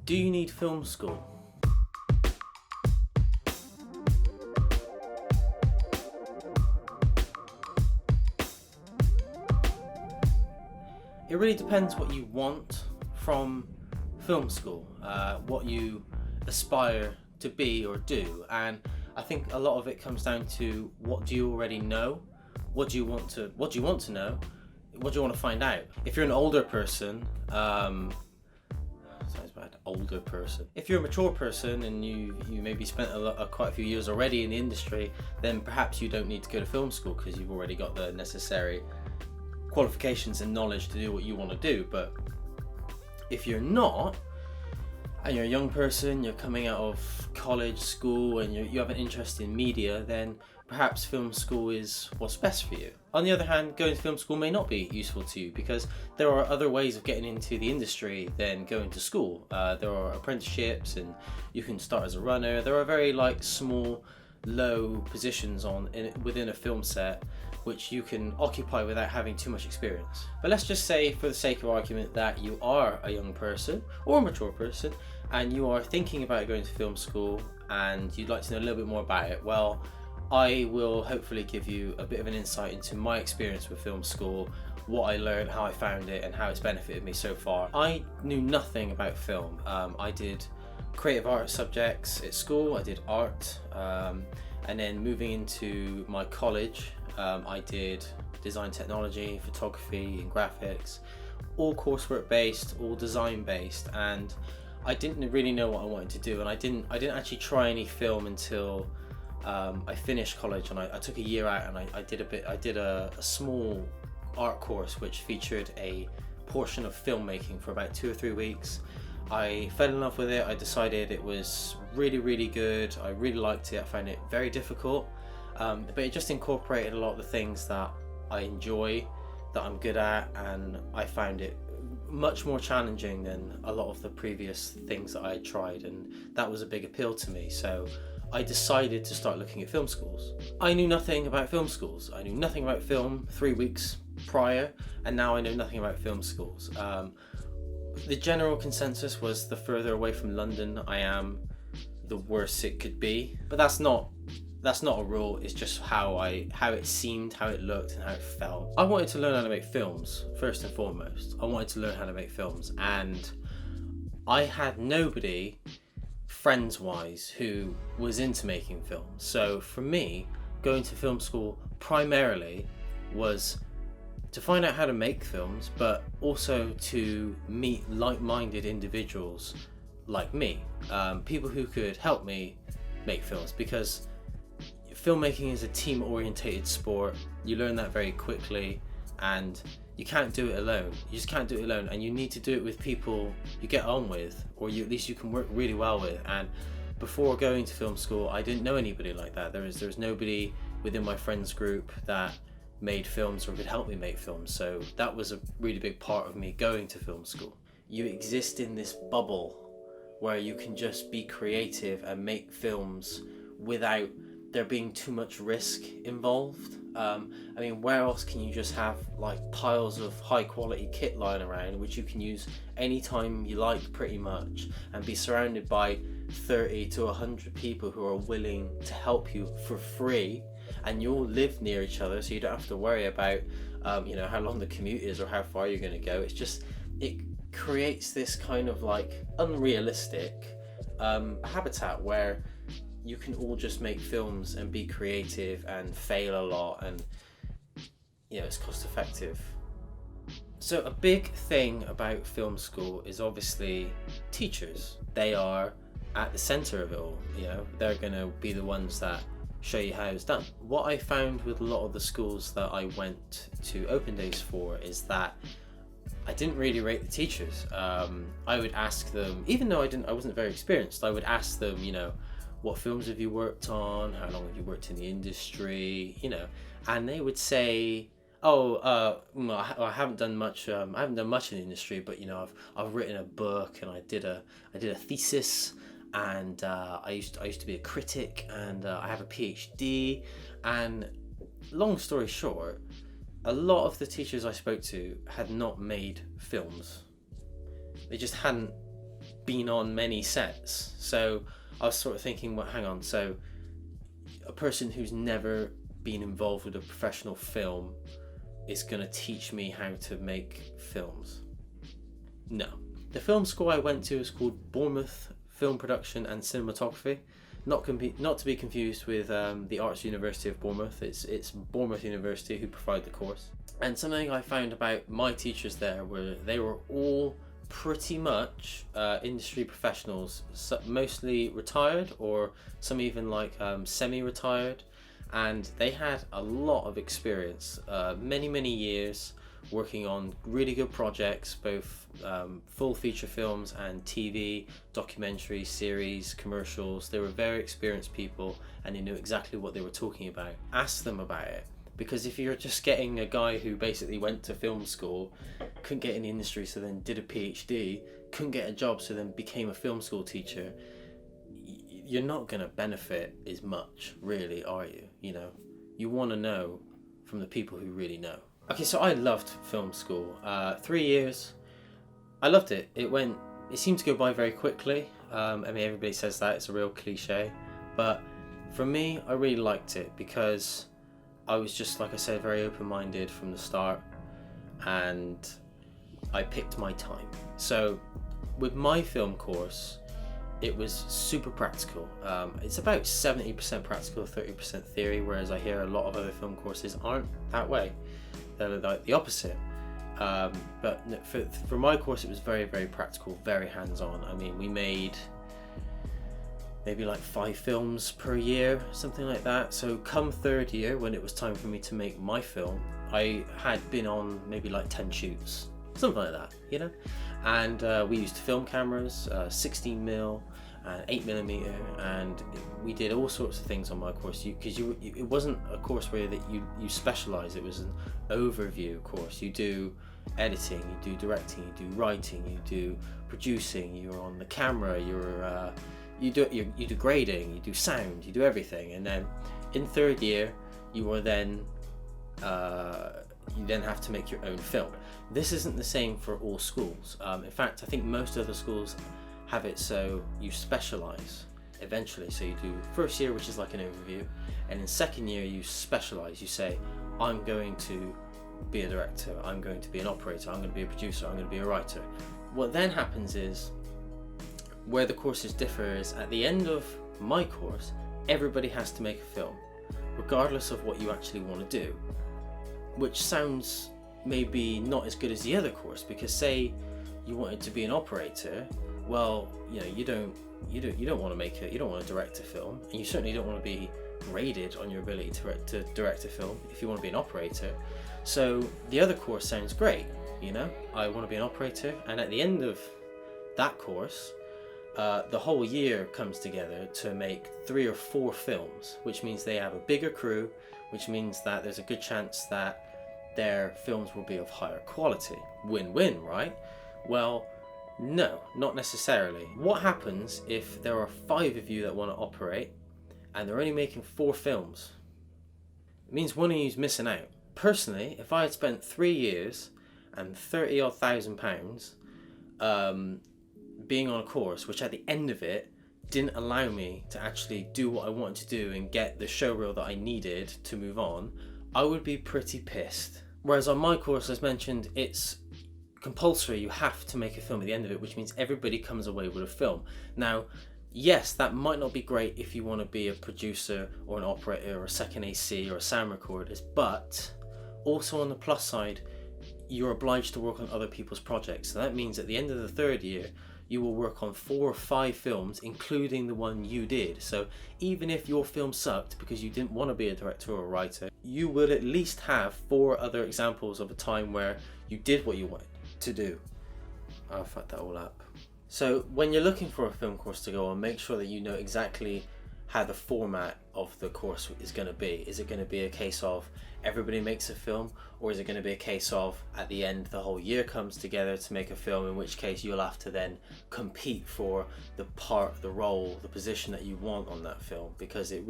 Do you need film school? It really depends what you want from film school, what you aspire to be or do, and I think a lot of it comes down to what do you already know, what do you want to know, what do you want to find out. If you're an older person, sounds bad, older person. If you're a mature person and you maybe spent quite a few years already in the industry, then perhaps you don't need to go to film school because you've already got the necessary qualifications and knowledge to do what you want to do. But if you're not, and you're a young person, you're coming out of college, school, and you have an interest in media, then perhaps film school is what's best for you. On the other hand, going to film school may not be useful to you because there are other ways of getting into the industry than going to school. There are apprenticeships, and you can start as a runner. There are very small, low positions within a film set which you can occupy without having too much experience. But let's just say, for the sake of argument, that you are a young person or a mature person and you are thinking about going to film school and you'd like to know a little bit more about it. Well, I will hopefully give you a bit of an insight into my experience with film school, what I learned, how I found it, and how it's benefited me so far. I knew nothing about film. I did creative art subjects at school, I did art, and then moving into my college, I did design technology, photography and graphics, all coursework based, all design based, and I didn't really know what I wanted to do, and I didn't actually try any film until I finished college, and I took a year out and I did a small art course which featured a portion of filmmaking for about 2 or 3 weeks. I fell in love with it. I decided it was really, really good. I really liked it. I found it very difficult, but it just incorporated a lot of the things that I enjoy, that I'm good at, and I found it much more challenging than a lot of the previous things that I had tried, and that was a big appeal to me. So I decided to start looking at film schools. I knew nothing about film schools. I knew nothing about film 3 weeks prior, and now I know nothing about film schools. The general consensus was the further away from London I am, the worse it could be. But that's not a rule. It's just how it seemed, how it looked, and how it felt. I wanted to learn how to make films first and foremost. I wanted to learn how to make films, and I had nobody friends-wise who was into making films. So for me, going to film school primarily was to find out how to make films, but also to meet like-minded individuals like me, people who could help me make films, because filmmaking is a team-orientated sport. You learn that very quickly, and you can't do it alone. You just can't do it alone, and you need to do it with people you get on with, or at least you can work really well with. And before going to film school, I didn't know anybody like that. There was nobody within my friends group that made films or could help me make films, so that was a really big part of me going to film school. You exist in this bubble where you can just be creative and make films without there being too much risk involved. Where else can you just have piles of high quality kit lying around which you can use anytime you like, pretty much, and be surrounded by 30 to 100 people who are willing to help you for free, and you all live near each other, so you don't have to worry about how long the commute is or how far you're going to go. It creates this kind of unrealistic habitat where you can all just make films and be creative and fail a lot, and it's cost effective. So a big thing about film school is obviously teachers. They are at the center of it all. They're going to be the ones that show you how it's done. What I found with a lot of the schools that I went to open days for is that I didn't really rate the teachers. I would ask them, even though I wasn't very experienced, I would ask them, what films have you worked on? How long have you worked in the industry? And they would say, I haven't done much. I haven't done much in the industry, but I've written a book, and I did a thesis, and I used to be a critic, and I have a PhD. And long story short, a lot of the teachers I spoke to had not made films. They just hadn't been on many sets. So I was sort of thinking, well, hang on, so a person who's never been involved with a professional film is going to teach me how to make films? No. The film school I went to is called Bournemouth Film Production and Cinematography. Not to be confused with the Arts University of Bournemouth. It's Bournemouth University who provide the course. And something I found about my teachers there were they were all pretty much industry professionals, mostly retired or some even like semi-retired, and they had a lot of experience, many years working on really good projects, both full feature films and TV, documentaries, series, commercials. They were very experienced people and they knew exactly what they were talking about. Ask them about it, because if you're just getting a guy who basically went to film school, couldn't get in the industry, so then did a PhD, couldn't get a job, so then became a film school teacher, you're not going to benefit as much, really, are you? You know, you want to know from the people who really know. Okay, so I loved film school. 3 years, I loved it. It seemed to go by very quickly. I mean, everybody says that, it's a real cliche. But for me, I really liked it because I was just, like I said, very open-minded from the start, and I picked my time. So with my film course, it was super practical. It's about 70% practical, 30% theory, whereas I hear a lot of other film courses aren't that way. They're like the opposite. But for my course, it was very practical, very hands-on. I mean, we made maybe like 5 films per year, something like that. So come third year, when it was time for me to make my film, I had been on maybe like 10 shoots, something like that, you know? And we used film cameras, 16mm and 8mm, and we did all sorts of things on my course, because it wasn't a course where that you specialize. It was an overview course. You do editing, you do directing, you do writing, you do producing, you're on the camera, you do grading, you do sound, you do everything. And then in third year, you then have to make your own film. This isn't the same for all schools. In fact, I think most other schools have it so you specialize eventually. So you do first year, which is like an overview, and in second year you specialize. You say, I'm going to be a director, I'm going to be an operator, I'm going to be a producer, I'm going to be a writer. What then happens is, where the courses differ is, at the end of my course, everybody has to make a film, regardless of what you actually want to do, which sounds maybe not as good as the other course, because say you wanted to be an operator, well, you know, you don't want to direct a film, and you certainly don't want to be graded on your ability to direct a film if you want to be an operator. So the other course sounds great, you know, I want to be an operator, and at the end of that course, the whole year comes together to make 3 or 4 films, which means they have a bigger crew, which means that there's a good chance that their films will be of higher quality. Win-win, right? Well, no, not necessarily. What happens if there are 5 of you that want to operate and they're only making 4 films? It means one of you's missing out. Personally, if I had spent 3 years and 30-odd thousand pounds being on a course which at the end of it didn't allow me to actually do what I wanted to do and get the showreel that I needed to move on, I would be pretty pissed. Whereas on my course, as mentioned, it's compulsory. You have to make a film at the end of it, which means everybody comes away with a film. Now, yes, that might not be great if you want to be a producer or an operator or a second AC or a sound recorder, but also on the plus side, you're obliged to work on other people's projects. So that means at the end of the third year, you will work on 4 or 5 films, including the one you did. So even if your film sucked because you didn't want to be a director or a writer, you would at least have 4 other examples of a time where you did what you wanted to do. I'll fuck that all up. So when you're looking for a film course to go on, make sure that you know exactly how the format of the course is going to be. Is it going to be a case of everybody makes a film, or is it going to be a case of at the end the whole year comes together to make a film, in which case you'll have to then compete for the part, the role, the position that you want on that film, because it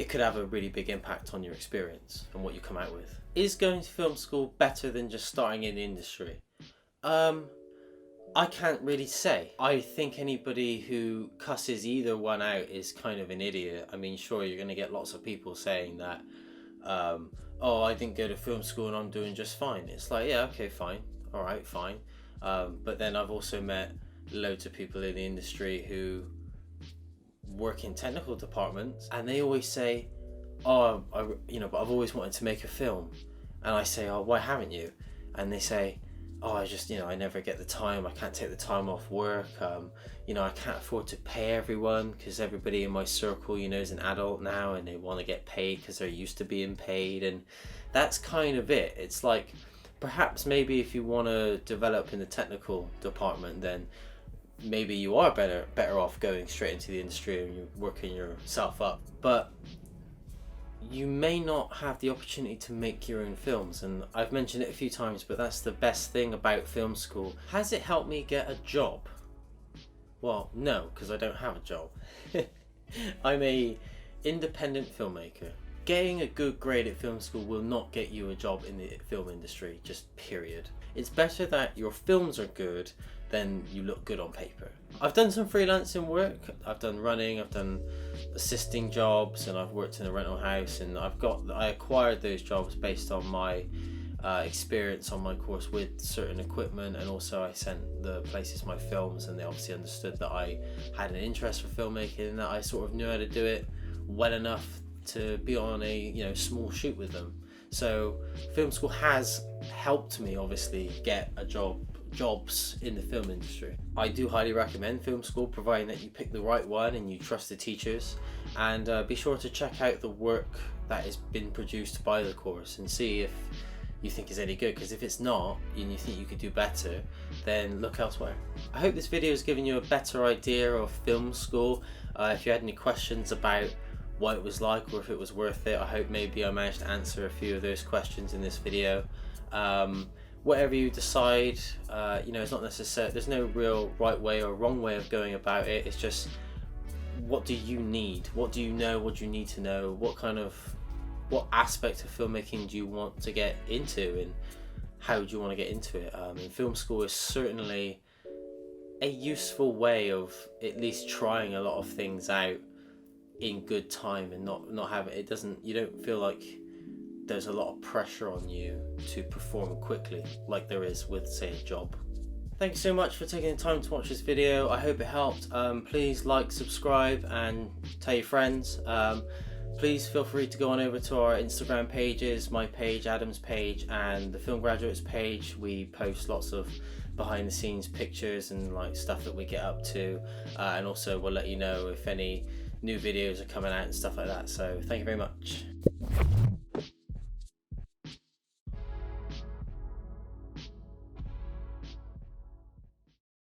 could have a really big impact on your experience and what you come out with. Is going to film school better than just starting in the industry? I I can't really say. I think anybody who cusses either one out is kind of an idiot. I mean, sure, you're going to get lots of people saying that, oh, I didn't go to film school and I'm doing just fine. It's like, yeah, okay, fine. All right, fine. But then I've also met loads of people in the industry who work in technical departments, and they always say, oh, but I've always wanted to make a film. And I say, oh, why haven't you? And they say, oh, I never get the time. I can't take the time off work. I can't afford to pay everyone because everybody in my circle, is an adult now and they want to get paid because they're used to being paid. And that's kind of it. It's like, perhaps maybe if you want to develop in the technical department, then maybe you are better off going straight into the industry and you're working yourself up. But you may not have the opportunity to make your own films, and I've mentioned it a few times, but that's the best thing about film school. Has it helped me get a job? Well, no, because I don't have a job. I'm a independent filmmaker. Getting a good grade at film school will not get you a job in the film industry, just period. It's better that your films are good than you look good on paper. I've done some freelancing work. I've done running, I've done assisting jobs, and I've worked in a rental house, and I acquired those jobs based on my experience on my course with certain equipment, and also I sent the places my films, and they obviously understood that I had an interest for filmmaking and that I sort of knew how to do it well enough to be on a small shoot with them. So film school has helped me obviously get jobs in the film industry. I do highly recommend film school, providing that you pick the right one and you trust the teachers, and be sure to check out the work that has been produced by the course and see if you think it's any good, because if it's not and you think you could do better, then look elsewhere. I hope this video has given you a better idea of film school. If you had any questions about what it was like or if it was worth it, I hope maybe I managed to answer a few of those questions in this video. Whatever you decide, it's not necessary. There's no real right way or wrong way of going about it. It's just, what do you need? What do you know? What do you need to know? What aspect of filmmaking do you want to get into, and how do you want to get into it? And film school is certainly a useful way of at least trying a lot of things out in good time, and not having you don't feel like there's a lot of pressure on you to perform quickly like there is with, say, a job. Thank you so much for taking the time to watch this video. I hope it helped. Please like, subscribe, and tell your friends. Please feel free to go on over to our Instagram pages, my page, Adam's page, and the Film Graduates page. We post lots of behind the scenes pictures and stuff that we get up to, and also we'll let you know if any new videos are coming out and stuff like that. So thank you very much.